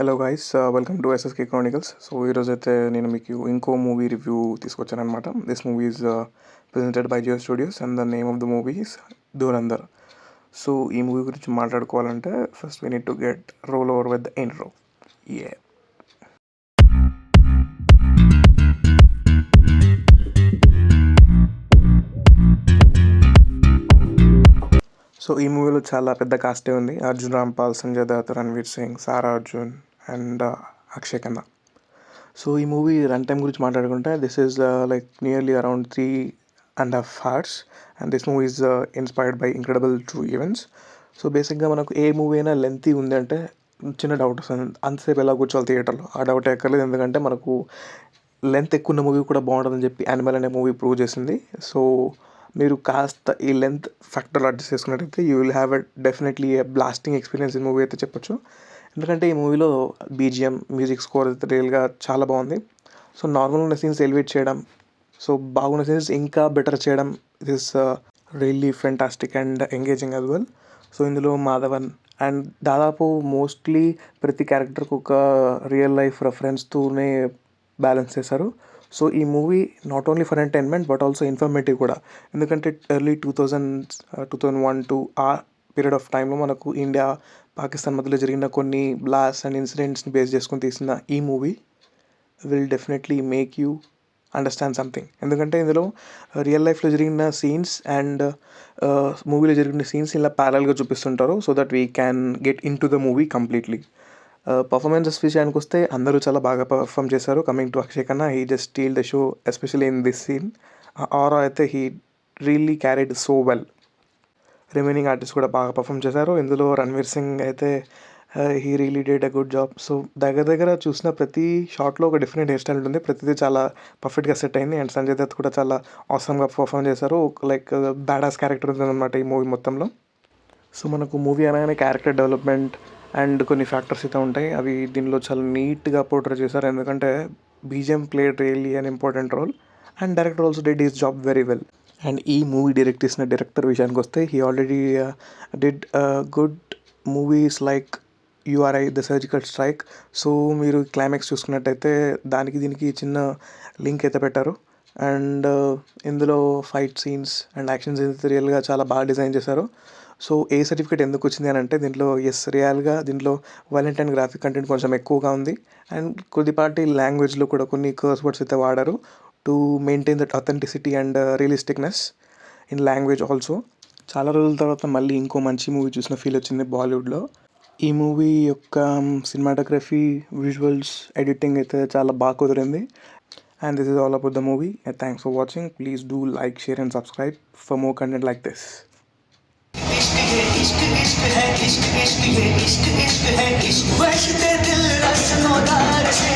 Hello guys, welcome to SSK chronicles. So ఈరోజు అయితే నేను మీకు ఇంకో మూవీ రివ్యూ తీసుకొచ్చాను అనమాట. This movie is presented by Jio studios and the name of the movie is Dhurandhar. So ఈ మూవీ గురించి మాట్లాడుకోవాలంటే first we need to get roll over with the intro. Yeah so ఈ మూవీలో చాలా పెద్ద కాస్టే ఉంది. అర్జున్ రాంపాల్, సంజయ్ దత్, రణ్వీర్ సింగ్, సారా అర్జున్ అండ్ అక్షయ్ ఖన్నా. సో ఈ మూవీ రన్ టైం గురించి మాట్లాడుకుంటే this is like nearly around 3.5 hours and this movie is inspired by incredible true events. So బేసిక్గా మనకు ఏ మూవీ అయినా లెంతీ ఉంది అంటే చిన్న డౌట్ వస్తుంది, అంతసేపు ఎలా కూర్చోవాలి థియేటర్లో. ఆ డౌట్ ఎక్కర్లేదు, ఎందుకంటే మనకు లెంత్ ఎక్కువ ఉన్న మూవీ కూడా బాగుంటుందని చెప్పి యానిమల్ అనే మూవీ ప్రూవ్ చేసింది. సో మీరు కాస్త ఈ లెంత్ ఫ్యాక్టర్ అడ్జస్ట్ చేసుకున్నట్టయితే you will have a definitely A blasting experience ఈ మూవీ అయితే చెప్పొచ్చు. ఎందుకంటే ఈ మూవీలో బీజిఎం, మ్యూజిక్ స్కోర్ అయితే రియల్గా చాలా బాగుంది. సో నార్మల్ ఉన్న సీన్స్ ఎలివేట్ చేయడం, సో బాగున్న సీన్స్ ఇంకా బెటర్ చేయడం, it is really fantastic and engaging as well. So ఇందులో మాధవన్ అండ్ దాదాపు మోస్ట్లీ ప్రతి క్యారెక్టర్కి ఒక రియల్ లైఫ్ రెఫరెన్స్తోనే బ్యాలెన్స్ చేశారు. సో ఈ movie not only for entertainment but also informative కూడా. ఎందుకంటే ఎర్లీ 2001 ఆ పీరియడ్ ఆఫ్ టైంలో మనకు ఇండియా పాకిస్తాన్ మధ్యలో జరిగిన కొన్ని బ్లాస్ట్ అండ్ ఇన్సిడెంట్స్ని బేస్ చేసుకొని తీసిన ఈ movie will definitely make you understand something. ఎందుకంటే ఇందులో రియల్ లైఫ్లో జరిగిన సీన్స్ అండ్ మూవీలో జరిగిన సీన్స్ ఇలా ప్యారల్గా చూపిస్తుంటారు, so that we can get in to the movie completely. Performances విషయానికి వస్తే అందరూ చాలా బాగా పర్ఫామ్ చేశారు. Coming to Akshaye Khanna, he just steal the show especially in this scene. ఆరా అయితే he really carried so well. Remaining artist కూడా బాగా పర్ఫామ్ చేశారు. ఇందులో రణ్వీర్ సింగ్ అయితే he really did a good job. So దగ్గర చూసిన ప్రతి షాట్లో ఒక డిఫరెంట్ హెయిర్ స్టైల్ ఉంటుంది, ప్రతిదీ చాలా పర్ఫెక్ట్గా సెట్ అయింది. అండ్ సంజయ్ దత్ కూడా చాలా ఆసమ్గా పర్ఫామ్ చేశారు. లైక్ బ్యాడాస్ క్యారెక్టర్ ఉందన్నమాట ఈ మూవీ మొత్తంలో. సో మనకు మూవీ అనగానే క్యారెక్టర్ డెవలప్మెంట్ అండ్ కొన్ని ఫ్యాక్టర్స్ అయితే ఉంటాయి, అవి దీనిలో చాలా నీట్గా పోర్ట్రే చేశారు. ఎందుకంటే BGM played really an important role and director also did his job very well. And ఈ మూవీ డైరెక్ట్ చేసిన డైరెక్టర్ విషయానికి వస్తే he already did good movies like Uri, the surgical strike. So మీరు క్లైమాక్స్ చూసుకున్నట్టయితే దానికి దీనికి చిన్న లింక్ అయితే పెట్టారు. అండ్ ఇందులో fight scenes and action scenes అయితే రియల్గా చాలా బాగా డిజైన్ చేశారు. సో ఏ సర్టిఫికేట్ ఎందుకు వచ్చింది అని అంటే దీంట్లో రియల్గా దీంట్లో వైలెంట్ అండ్ గ్రాఫిక్ కంటెంట్ కొంచెం ఎక్కువగా ఉంది. అండ్ కొద్దిపాటి లాంగ్వేజ్లో కూడా కొన్ని కర్స్ వర్డ్స్ అయితే వాడారు to maintain that authenticity and realisticness in language also. చాలా రోజుల తర్వాత మళ్ళీ ఇంకో మంచి మూవీ చూసిన ఫీల్ వచ్చింది బాలీవుడ్లో. ఈ మూవీ యొక్క సినిమాటోగ్రఫీ, విజువల్స్, ఎడిటింగ్ అయితే చాలా బాగా కుదిరింది. And this is all about the movie. Thanks for watching. Please do like, share and subscribe for more content like this. इश्क इश्क है, इश्क इश्क ये इश्क इश्क है, इश्क वश दिल रसनोदार से